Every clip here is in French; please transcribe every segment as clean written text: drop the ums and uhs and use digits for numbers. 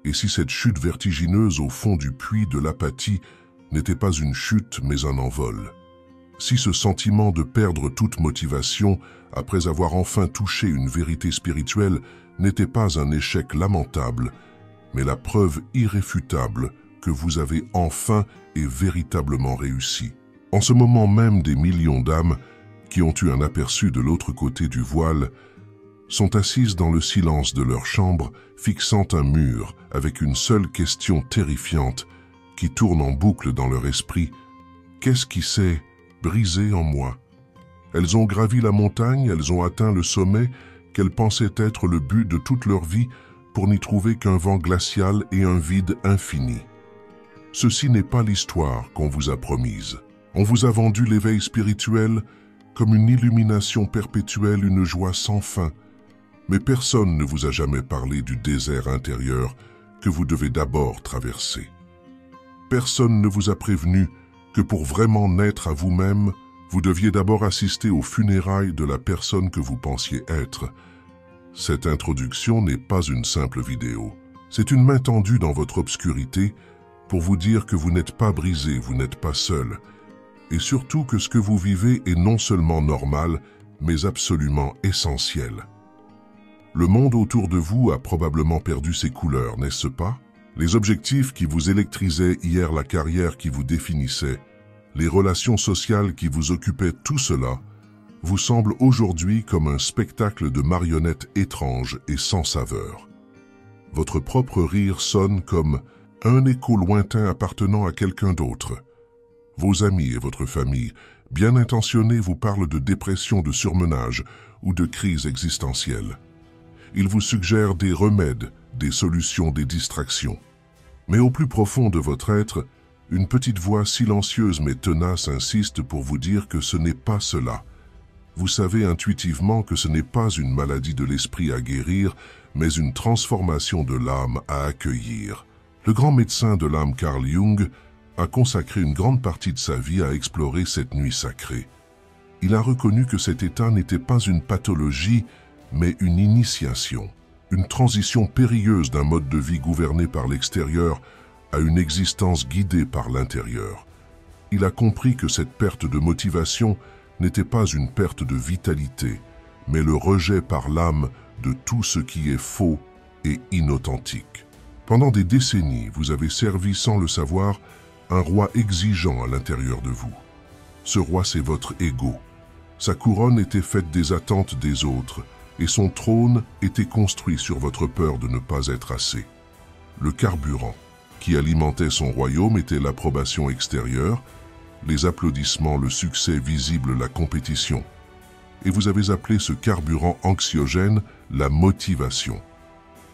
Et si cette chute vertigineuse au fond du puits de l'apathie n'était pas une chute mais un envol? Si ce sentiment de perdre toute motivation après avoir enfin touché une vérité spirituelle n'était pas un échec lamentable, mais la preuve irréfutable que vous avez enfin et véritablement réussi. En ce moment même, des millions d'âmes qui ont eu un aperçu de l'autre côté du voile sont assises dans le silence de leur chambre, fixant un mur avec une seule question terrifiante qui tourne en boucle dans leur esprit. Qu'est-ce qui s'est brisé en moi? Elles ont gravi la montagne, elles ont atteint le sommet qu'elles pensaient être le but de toute leur vie pour n'y trouver qu'un vent glacial et un vide infini. Ceci n'est pas l'histoire qu'on vous a promise. On vous a vendu l'éveil spirituel comme une illumination perpétuelle, une joie sans fin. Mais personne ne vous a jamais parlé du désert intérieur que vous devez d'abord traverser. Personne ne vous a prévenu que pour vraiment naître à vous-même, vous deviez d'abord assister aux funérailles de la personne que vous pensiez être. Cette introduction n'est pas une simple vidéo. C'est une main tendue dans votre obscurité pour vous dire que vous n'êtes pas brisé, vous n'êtes pas seul, et surtout que ce que vous vivez est non seulement normal, mais absolument essentiel. Le monde autour de vous a probablement perdu ses couleurs, n'est-ce pas? Les objectifs qui vous électrisaient hier, la carrière qui vous définissait, les relations sociales qui vous occupaient, tout cela vous semble aujourd'hui comme un spectacle de marionnettes étranges et sans saveur. Votre propre rire sonne comme un écho lointain appartenant à quelqu'un d'autre. Vos amis et votre famille, bien intentionnés, vous parlent de dépression, de surmenage ou de crise existentielle. Ils vous suggèrent des remèdes, des solutions, des distractions. Mais au plus profond de votre être, une petite voix silencieuse mais tenace insiste pour vous dire que ce n'est pas cela. Vous savez intuitivement que ce n'est pas une maladie de l'esprit à guérir, mais une transformation de l'âme à accueillir. Le grand médecin de l'âme Carl Jung a consacré une grande partie de sa vie à explorer cette nuit sacrée. Il a reconnu que cet état n'était pas une pathologie, mais une initiation, une transition périlleuse d'un mode de vie gouverné par l'extérieur à une existence guidée par l'intérieur. Il a compris que cette perte de motivation n'était pas une perte de vitalité, mais le rejet par l'âme de tout ce qui est faux et inauthentique. Pendant des décennies, vous avez servi sans le savoir un roi exigeant à l'intérieur de vous. Ce roi, c'est votre ego. Sa couronne était faite des attentes des autres, et son trône était construit sur votre peur de ne pas être assez. Le carburant qui alimentait son royaume était l'approbation extérieure, les applaudissements, le succès visible, la compétition. Et vous avez appelé ce carburant anxiogène la motivation.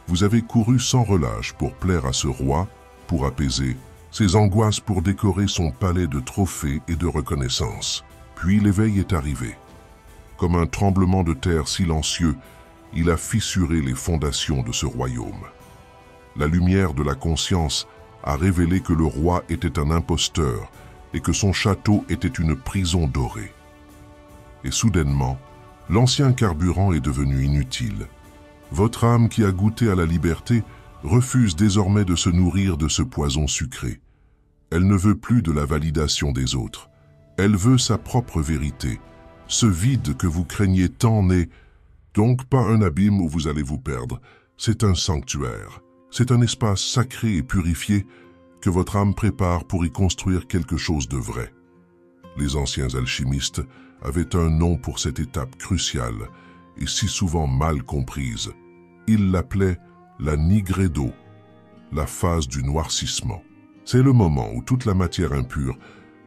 Vous avez couru sans relâche pour plaire à ce roi, pour apaiser ses angoisses, pour décorer son palais de trophées et de reconnaissance. Puis l'éveil est arrivé. Comme un tremblement de terre silencieux, il a fissuré les fondations de ce royaume. La lumière de la conscience a révélé que le roi était un imposteur et que son château était une prison dorée. Et soudainement, l'ancien carburant est devenu inutile. Votre âme qui a goûté à la liberté refuse désormais de se nourrir de ce poison sucré. Elle ne veut plus de la validation des autres. Elle veut sa propre vérité. Ce vide que vous craignez tant n'est donc pas un abîme où vous allez vous perdre. C'est un sanctuaire. C'est un espace sacré et purifié que votre âme prépare pour y construire quelque chose de vrai. Les anciens alchimistes avaient un nom pour cette étape cruciale et si souvent mal comprise. Ils l'appelaient la nigredo, la phase du noircissement. C'est le moment où toute la matière impure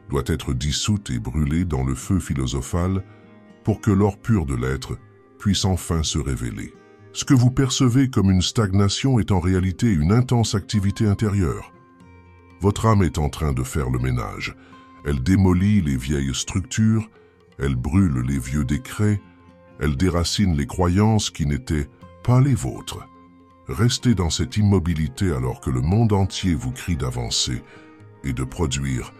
doit être dissoute et brûlée dans le feu philosophal pour que l'or pur de l'être puisse enfin se révéler. Ce que vous percevez comme une stagnation est en réalité une intense activité intérieure. Votre âme est en train de faire le ménage. Elle démolit les vieilles structures, elle brûle les vieux décrets, elle déracine les croyances qui n'étaient pas les vôtres. Restez dans cette immobilité alors que le monde entier vous crie d'avancer et de produire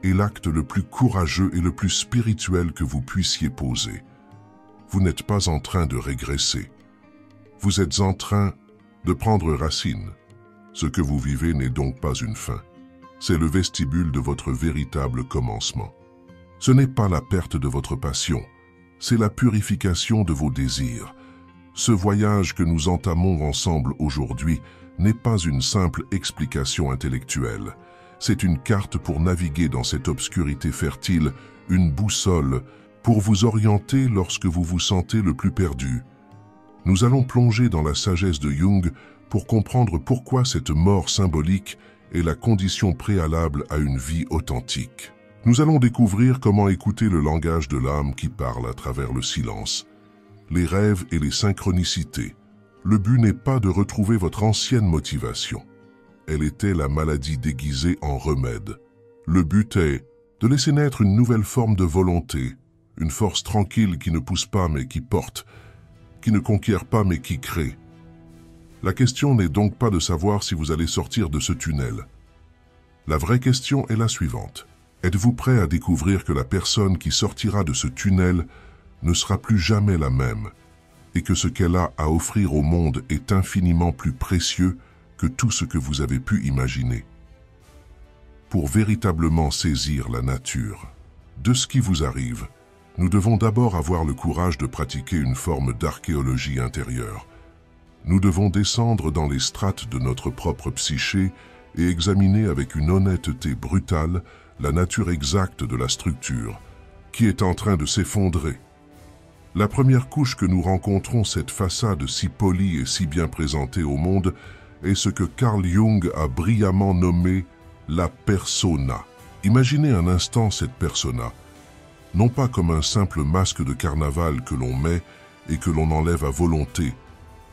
est l'acte le plus courageux et le plus spirituel que vous puissiez poser. Vous n'êtes pas en train de régresser. Vous êtes en train de prendre racine. Ce que vous vivez n'est donc pas une fin. C'est le vestibule de votre véritable commencement. Ce n'est pas la perte de votre passion, c'est la purification de vos désirs. Ce voyage que nous entamons ensemble aujourd'hui n'est pas une simple explication intellectuelle. C'est une carte pour naviguer dans cette obscurité fertile, une boussole pour vous orienter lorsque vous vous sentez le plus perdu. Nous allons plonger dans la sagesse de Jung pour comprendre pourquoi cette mort symbolique est la condition préalable à une vie authentique. Nous allons découvrir comment écouter le langage de l'âme qui parle à travers le silence, les rêves et les synchronicités. Le but n'est pas de retrouver votre ancienne motivation. Elle était la maladie déguisée en remède. Le but est de laisser naître une nouvelle forme de volonté, une force tranquille qui ne pousse pas mais qui porte, qui ne conquiert pas mais qui crée. La question n'est donc pas de savoir si vous allez sortir de ce tunnel. La vraie question est la suivante. Êtes-vous prêt à découvrir que la personne qui sortira de ce tunnel ne sera plus jamais la même et que ce qu'elle a à offrir au monde est infiniment plus précieux que tout ce que vous avez pu imaginer? Pour véritablement saisir la nature de ce qui vous arrive, nous devons d'abord avoir le courage de pratiquer une forme d'archéologie intérieure. Nous devons descendre dans les strates de notre propre psyché et examiner avec une honnêteté brutale la nature exacte de la structure, qui est en train de s'effondrer. La première couche que nous rencontrons, cette façade si polie et si bien présentée au monde, est ce que Carl Jung a brillamment nommé la persona. Imaginez un instant cette persona, non pas comme un simple masque de carnaval que l'on met et que l'on enlève à volonté,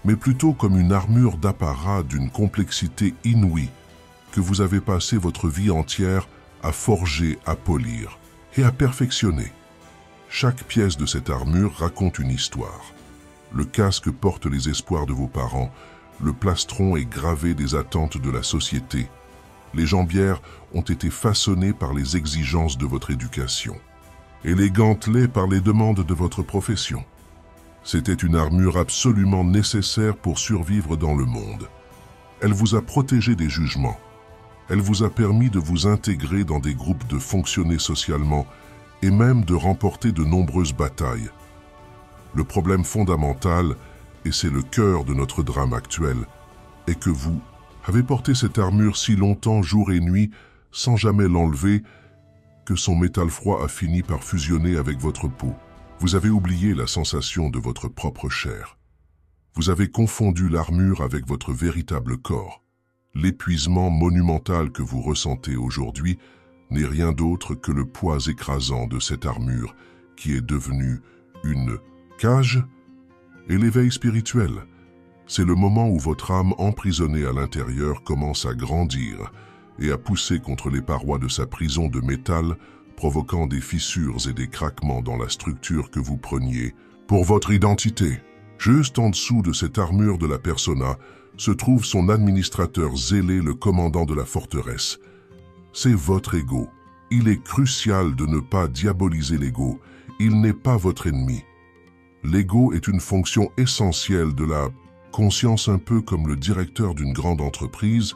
mais plutôt comme une armure d'apparat d'une complexité inouïe que vous avez passé votre vie entière à forger, à polir et à perfectionner. Chaque pièce de cette armure raconte une histoire. Le casque porte les espoirs de vos parents, le plastron est gravé des attentes de la société. Les jambières ont été façonnées par les exigences de votre éducation et les gantelets par les demandes de votre profession. C'était une armure absolument nécessaire pour survivre dans le monde. Elle vous a protégé des jugements. Elle vous a permis de vous intégrer dans des groupes, de fonctionner socialement et même de remporter de nombreuses batailles. Le problème fondamental, et c'est le cœur de notre drame actuel, est que vous avez porté cette armure si longtemps, jour et nuit, sans jamais l'enlever, que son métal froid a fini par fusionner avec votre peau. Vous avez oublié la sensation de votre propre chair. Vous avez confondu l'armure avec votre véritable corps. L'épuisement monumental que vous ressentez aujourd'hui n'est rien d'autre que le poids écrasant de cette armure qui est devenue une cage. Et l'éveil spirituel, c'est le moment où votre âme emprisonnée à l'intérieur commence à grandir et à pousser contre les parois de sa prison de métal, provoquant des fissures et des craquements dans la structure que vous preniez pour votre identité. Juste en dessous de cette armure de la persona se trouve son administrateur zélé, le commandant de la forteresse. C'est votre ego. Il est crucial de ne pas diaboliser l'ego. Il n'est pas votre ennemi. L'ego est une fonction essentielle de la conscience, un peu comme le directeur d'une grande entreprise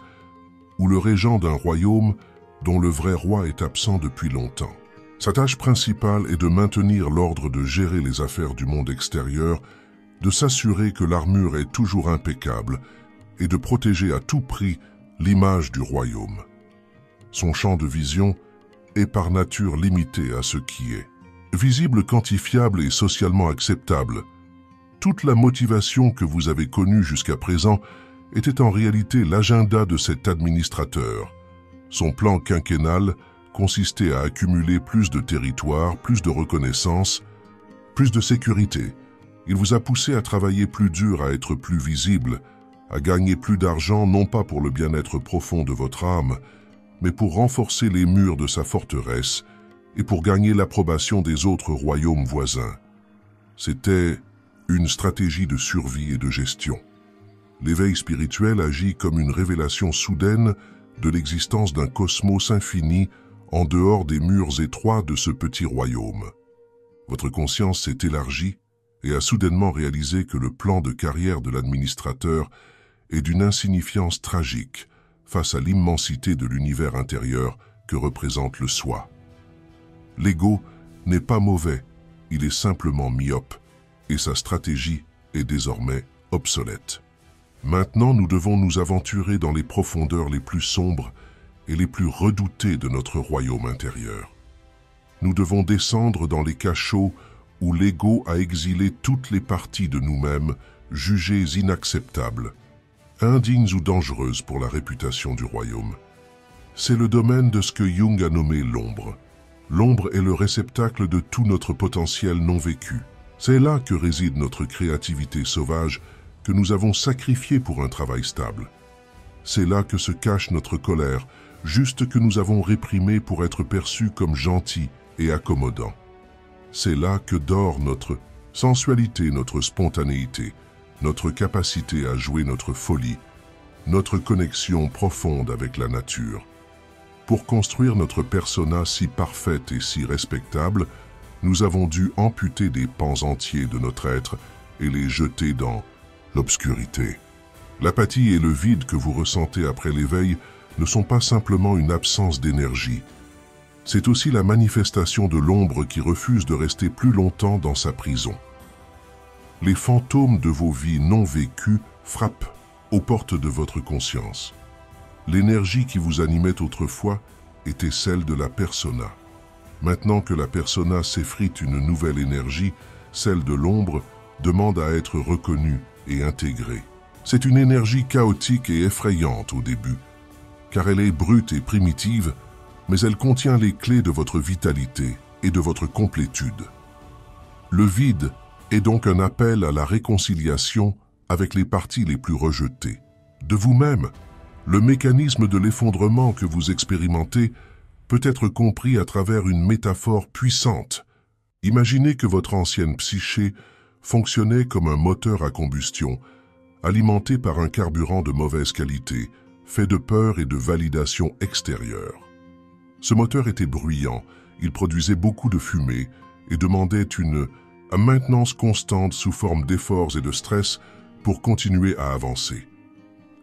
ou le régent d'un royaume dont le vrai roi est absent depuis longtemps. Sa tâche principale est de maintenir l'ordre, de gérer les affaires du monde extérieur, de s'assurer que l'armure est toujours impeccable et de protéger à tout prix l'image du royaume. Son champ de vision est par nature limité à ce qui est visible, quantifiable et socialement acceptable. Toute la motivation que vous avez connue jusqu'à présent était en réalité l'agenda de cet administrateur. Son plan quinquennal consistait à accumuler plus de territoire, plus de reconnaissance, plus de sécurité. Il vous a poussé à travailler plus dur, à être plus visible, à gagner plus d'argent, non pas pour le bien-être profond de votre âme, mais pour renforcer les murs de sa forteresse et pour gagner l'approbation des autres royaumes voisins. C'était une stratégie de survie et de gestion. L'éveil spirituel agit comme une révélation soudaine de l'existence d'un cosmos infini en dehors des murs étroits de ce petit royaume. Votre conscience s'est élargie et a soudainement réalisé que le plan de carrière de l'administrateur est d'une insignifiance tragique face à l'immensité de l'univers intérieur que représente le soi. L'ego n'est pas mauvais, il est simplement myope, et sa stratégie est désormais obsolète. Maintenant, nous devons nous aventurer dans les profondeurs les plus sombres et les plus redoutées de notre royaume intérieur. Nous devons descendre dans les cachots où l'ego a exilé toutes les parties de nous-mêmes jugées inacceptables, indignes ou dangereuses pour la réputation du royaume. C'est le domaine de ce que Jung a nommé l'ombre. L'ombre est le réceptacle de tout notre potentiel non vécu. C'est là que réside notre créativité sauvage que nous avons sacrifiée pour un travail stable. C'est là que se cache notre colère, juste que nous avons réprimée pour être perçus comme gentils et accommodants. C'est là que dort notre sensualité, notre spontanéité, notre capacité à jouer notre folie, notre connexion profonde avec la nature. Pour construire notre persona si parfaite et si respectable, nous avons dû amputer des pans entiers de notre être et les jeter dans l'obscurité. L'apathie et le vide que vous ressentez après l'éveil ne sont pas simplement une absence d'énergie. C'est aussi la manifestation de l'ombre qui refuse de rester plus longtemps dans sa prison. Les fantômes de vos vies non vécues frappent aux portes de votre conscience. L'énergie qui vous animait autrefois était celle de la persona. Maintenant que la persona s'effrite une nouvelle énergie, celle de l'ombre, demande à être reconnue et intégrée. C'est une énergie chaotique et effrayante au début, car elle est brute et primitive, mais elle contient les clés de votre vitalité et de votre complétude. Le vide est donc un appel à la réconciliation avec les parties les plus rejetées. De vous-même, le mécanisme de l'effondrement que vous expérimentez peut être compris à travers une métaphore puissante. Imaginez que votre ancienne psyché fonctionnait comme un moteur à combustion, alimenté par un carburant de mauvaise qualité, fait de peur et de validation extérieure. Ce moteur était bruyant, il produisait beaucoup de fumée et demandait une maintenance constante sous forme d'efforts et de stress pour continuer à avancer.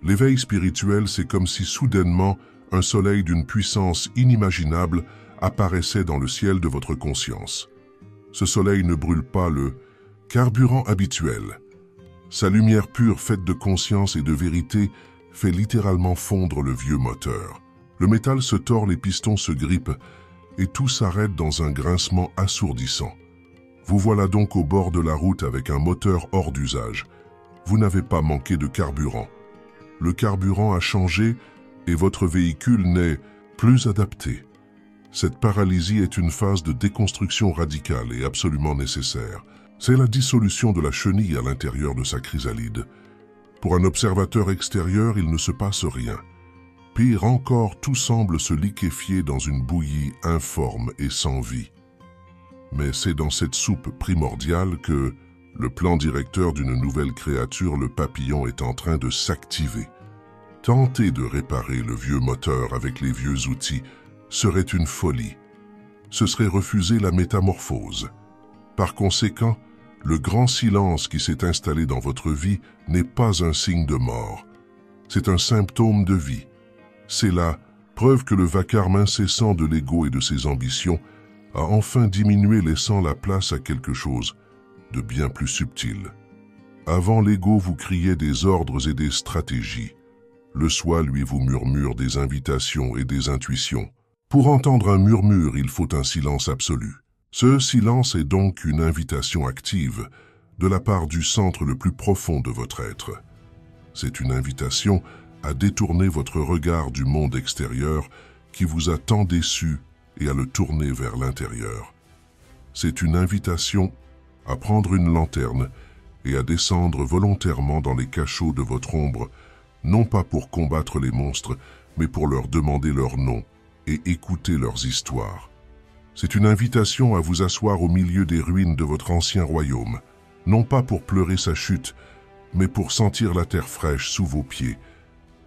L'éveil spirituel, c'est comme si soudainement un soleil d'une puissance inimaginable apparaissait dans le ciel de votre conscience. Ce soleil ne brûle pas le carburant habituel. Sa lumière pure faite de conscience et de vérité fait littéralement fondre le vieux moteur. Le métal se tord, les pistons se grippent et tout s'arrête dans un grincement assourdissant. Vous voilà donc au bord de la route avec un moteur hors d'usage. Vous n'avez pas manqué de carburant. Le carburant a changé et votre véhicule n'est plus adapté. Cette paralysie est une phase de déconstruction radicale et absolument nécessaire. C'est la dissolution de la chenille à l'intérieur de sa chrysalide. Pour un observateur extérieur, il ne se passe rien. Pire encore, tout semble se liquéfier dans une bouillie informe et sans vie. Mais c'est dans cette soupe primordiale que le plan directeur d'une nouvelle créature, le papillon, est en train de s'activer. Tenter de réparer le vieux moteur avec les vieux outils serait une folie. Ce serait refuser la métamorphose. Par conséquent, le grand silence qui s'est installé dans votre vie n'est pas un signe de mort. C'est un symptôme de vie. C'est la preuve que le vacarme incessant de l'ego et de ses ambitions a enfin diminué, laissant la place à quelque chose de bien plus subtil. Avant l'ego vous criait des ordres et des stratégies. Le soi, lui, vous murmure des invitations et des intuitions. Pour entendre un murmure, il faut un silence absolu. Ce silence est donc une invitation active de la part du centre le plus profond de votre être. C'est une invitation à détourner votre regard du monde extérieur qui vous a tant déçu et à le tourner vers l'intérieur. C'est une invitation à prendre une lanterne et à descendre volontairement dans les cachots de votre ombre, non pas pour combattre les monstres, mais pour leur demander leur nom et écouter leurs histoires. C'est une invitation à vous asseoir au milieu des ruines de votre ancien royaume, non pas pour pleurer sa chute, mais pour sentir la terre fraîche sous vos pieds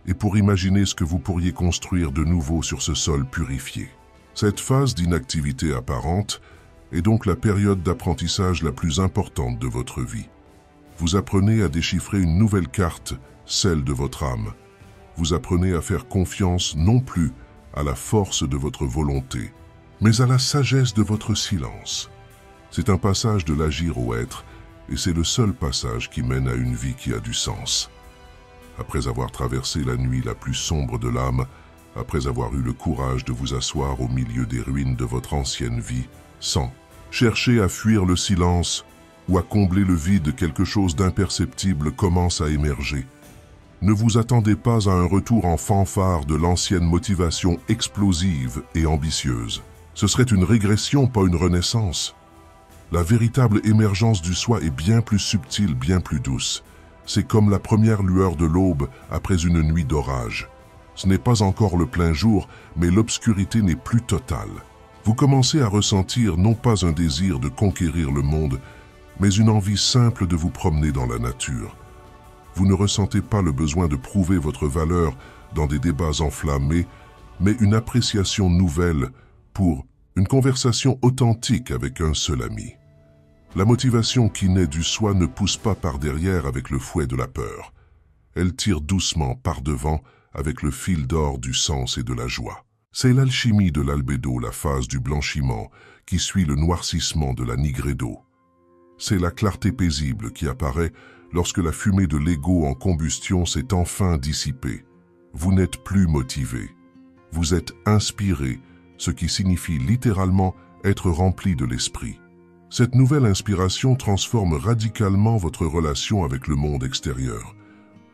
et pour imaginer ce que vous pourriez construire de nouveau sur ce sol purifié. Cette phase d'inactivité apparente est donc la période d'apprentissage la plus importante de votre vie. Vous apprenez à déchiffrer une nouvelle carte, celle de votre âme. Vous apprenez à faire confiance non plus à la force de votre volonté, mais à la sagesse de votre silence. C'est un passage de l'agir au être, et c'est le seul passage qui mène à une vie qui a du sens. Après avoir traversé la nuit la plus sombre de l'âme, après avoir eu le courage de vous asseoir au milieu des ruines de votre ancienne vie, sans chercher à fuir le silence ou à combler le vide, quelque chose d'imperceptible commence à émerger. Ne vous attendez pas à un retour en fanfare de l'ancienne motivation explosive et ambitieuse. Ce serait une régression, pas une renaissance. La véritable émergence du soi est bien plus subtile, bien plus douce. C'est comme la première lueur de l'aube après une nuit d'orage. Ce n'est pas encore le plein jour, mais l'obscurité n'est plus totale. Vous commencez à ressentir non pas un désir de conquérir le monde, mais une envie simple de vous promener dans la nature. Vous ne ressentez pas le besoin de prouver votre valeur dans des débats enflammés, mais une appréciation nouvelle pour une conversation authentique avec un seul ami. La motivation qui naît du soi ne pousse pas par derrière avec le fouet de la peur. Elle tire doucement par devant avec le fil d'or du sens et de la joie. C'est l'alchimie de l'albédo, la phase du blanchiment, qui suit le noircissement de la nigredo. C'est la clarté paisible qui apparaît lorsque la fumée de l'ego en combustion s'est enfin dissipée. Vous n'êtes plus motivé. Vous êtes inspiré, ce qui signifie littéralement être rempli de l'esprit. Cette nouvelle inspiration transforme radicalement votre relation avec le monde extérieur.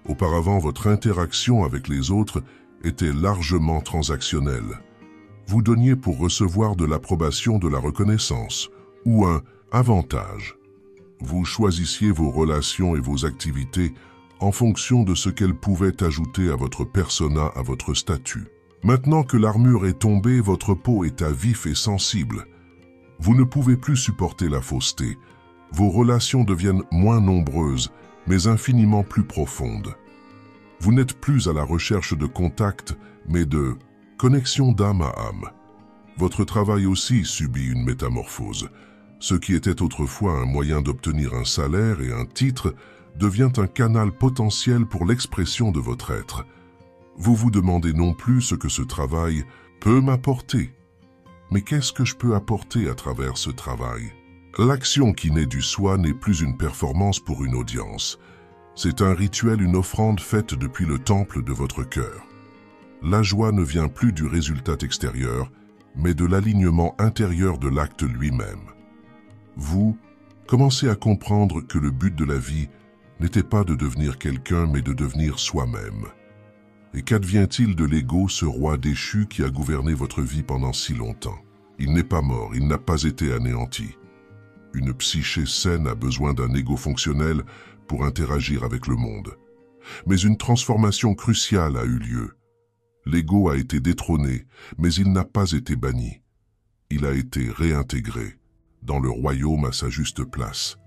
Auparavant, votre interaction avec les autres était largement transactionnelle. Vous donniez pour recevoir de l'approbation, de la reconnaissance ou un avantage. Vous choisissiez vos relations et vos activités en fonction de ce qu'elles pouvaient ajouter à votre persona, à votre statut. Maintenant que l'armure est tombée, votre peau est à vif et sensible. Vous ne pouvez plus supporter la fausseté. Vos relations deviennent moins nombreuses, mais infiniment plus profondes. Vous n'êtes plus à la recherche de contact, mais de connexion d'âme à âme. Votre travail aussi subit une métamorphose. Ce qui était autrefois un moyen d'obtenir un salaire et un titre devient un canal potentiel pour l'expression de votre être. Vous vous demandez non plus ce que ce travail peut m'apporter, mais qu'est-ce que je peux apporter à travers ce travail? L'action qui naît du soi n'est plus une performance pour une audience. C'est un rituel, une offrande faite depuis le temple de votre cœur. La joie ne vient plus du résultat extérieur, mais de l'alignement intérieur de l'acte lui-même. Vous commencez à comprendre que le but de la vie n'était pas de devenir quelqu'un, mais de devenir soi-même. Et qu'advient-il de l'ego, ce roi déchu qui a gouverné votre vie pendant si longtemps? Il n'est pas mort, il n'a pas été anéanti. Une psyché saine a besoin d'un ego fonctionnel pour interagir avec le monde. Mais une transformation cruciale a eu lieu. L'ego a été détrôné, mais il n'a pas été banni. Il a été réintégré dans le royaume à sa juste place.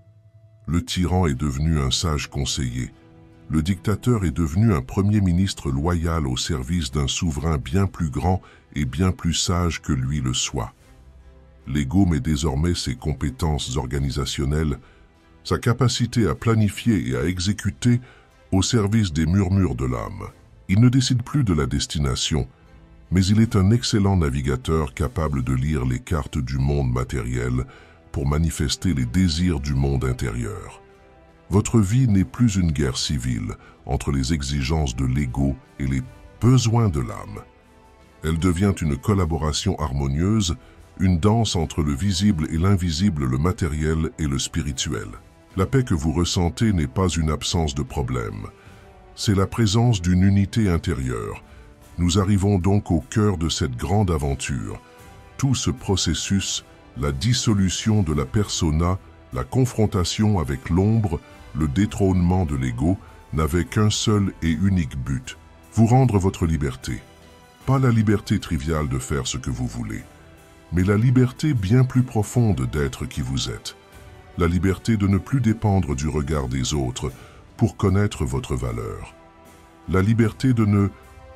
Le tyran est devenu un sage conseiller. Le dictateur est devenu un premier ministre loyal au service d'un souverain bien plus grand et bien plus sage que lui le soit. L'ego met désormais ses compétences organisationnelles, sa capacité à planifier et à exécuter au service des murmures de l'âme. Il ne décide plus de la destination, mais il est un excellent navigateur capable de lire les cartes du monde matériel pour manifester les désirs du monde intérieur. Votre vie n'est plus une guerre civile entre les exigences de l'ego et les besoins de l'âme. Elle devient une collaboration harmonieuse, une danse entre le visible et l'invisible, le matériel et le spirituel. La paix que vous ressentez n'est pas une absence de problème, c'est la présence d'une unité intérieure. Nous arrivons donc au cœur de cette grande aventure. Tout ce processus, la dissolution de la persona, la confrontation avec l'ombre, le détrônement de l'ego, n'avait qu'un seul et unique but, vous rendre votre liberté. Pas la liberté triviale de faire ce que vous voulez, mais la liberté bien plus profonde d'être qui vous êtes. La liberté de ne plus dépendre du regard des autres pour connaître votre valeur. La liberté de ne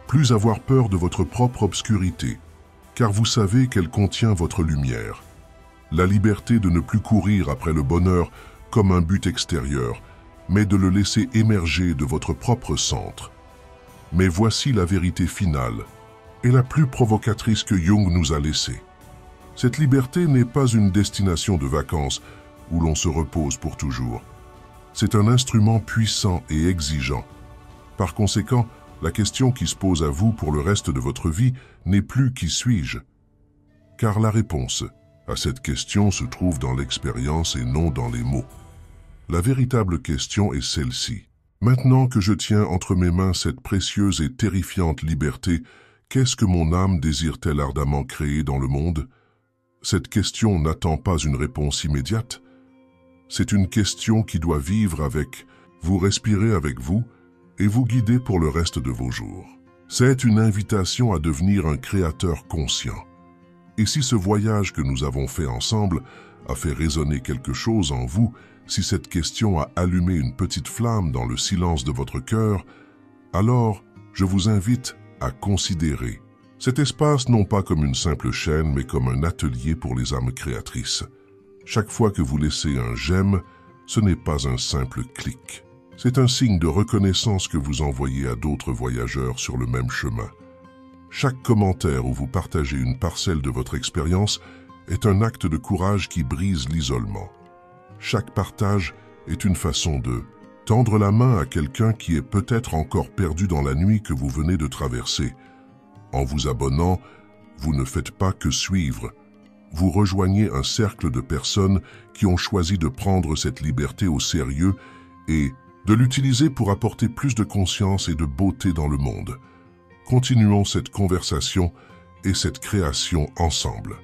plus avoir peur de votre propre obscurité, car vous savez qu'elle contient votre lumière. La liberté de ne plus courir après le bonheur comme un but extérieur, mais de le laisser émerger de votre propre centre. Mais voici la vérité finale, et la plus provocatrice que Jung nous a laissée. Cette liberté n'est pas une destination de vacances où l'on se repose pour toujours. C'est un instrument puissant et exigeant. Par conséquent, la question qui se pose à vous pour le reste de votre vie n'est plus « qui suis-je ?» Car la réponse à cette question se trouve dans l'expérience et non dans les mots. La véritable question est celle-ci. Maintenant que je tiens entre mes mains cette précieuse et terrifiante liberté, qu'est-ce que mon âme désire-t-elle ardemment créer dans le monde? Cette question n'attend pas une réponse immédiate. C'est une question qui doit vivre avec, vous respirer avec vous et vous guider pour le reste de vos jours. C'est une invitation à devenir un créateur conscient. Et si ce voyage que nous avons fait ensemble a fait résonner quelque chose en vous, si cette question a allumé une petite flamme dans le silence de votre cœur, alors je vous invite à considérer cet espace non pas comme une simple chaîne, mais comme un atelier pour les âmes créatrices. Chaque fois que vous laissez un « j'aime », ce n'est pas un simple clic. C'est un signe de reconnaissance que vous envoyez à d'autres voyageurs sur le même chemin. Chaque commentaire où vous partagez une parcelle de votre expérience est un acte de courage qui brise l'isolement. Chaque partage est une façon de tendre la main à quelqu'un qui est peut-être encore perdu dans la nuit que vous venez de traverser. En vous abonnant, vous ne faites pas que suivre. Vous rejoignez un cercle de personnes qui ont choisi de prendre cette liberté au sérieux et de l'utiliser pour apporter plus de conscience et de beauté dans le monde. Continuons cette conversation et cette création ensemble.